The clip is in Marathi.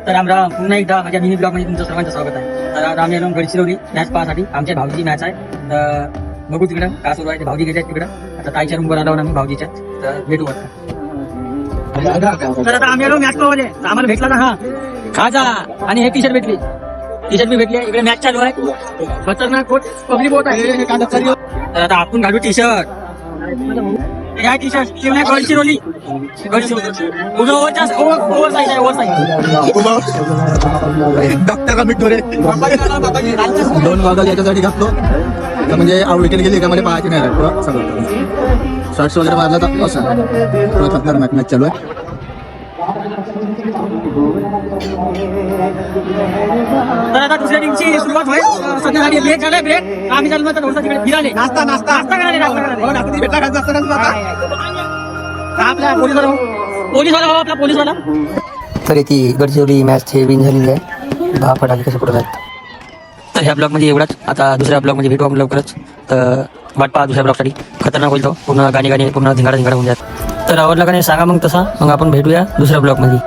तर आम्हाला पुन्हा एकदा माझ्या मिनी ब्लॉग मध्ये तुमचं सर्वांचं स्वागत आहे. तर आज आम्ही आलो गडचिरोली मॅच पाहण्यासाठी. आमच्या भाऊजीची मॅच आहे, तर बघू तिकडं काय सुरू आहे. ते भाऊजी घेतात तिकडं. आता ताईच्या रूमवर आलो आम्ही भाऊजीच्या, तर भेटू आता. तर आता आम्ही आलो मॅच पाहायला. आम्हाला भेटला ना हा खाजा आणि हे टी शर्ट भेटली. टी शर्ट बी भेटली. इकडे मॅच चालू आहे. खतरनाक कोट पब्लिक बोट आहे. तर आता आपण घालू टी शर्ट. या T shirt Gadchiroli over size आहे. ओव्हर साईज डॉक्टर का मिठोरे 2 वाजता याच्यासाठी घातलो का म्हणजे आवडीकडे गेली का म्हणजे पाहायची नाही सगळं शॉर्ट्स वगैरे मारला तर असं खतरनाक मॅच चालू आहे. तर आता दुसऱ्या टीमची सुरुवात होईल. सध्या ब्रेक झालाय. ब्रेक आम्ही चालू आता थोडंसं तिकडे फिराले. नाश्ता करायला आपला पोलीसवाला हो, आपला पोलीसवाला. तर ती गडचिरोली मॅच हे विन झालेली आहे. 10 फटाके कसे पडत आहेत. तर ह्या ब्लॉग मध्ये एवढाच. आता दुसऱ्या ब्लॉग मध्ये भेटू आपण लवकरच. तर वाट पहा दुसऱ्या ब्लॉग साठी. खतरनाक होईल तो. पूर्ण गाणी पूर्ण धिंगाडा होऊन जात. तर आवडला का नाही सांगा मग तसा. मग आपण भेटूया दुसऱ्या ब्लॉग मध्ये.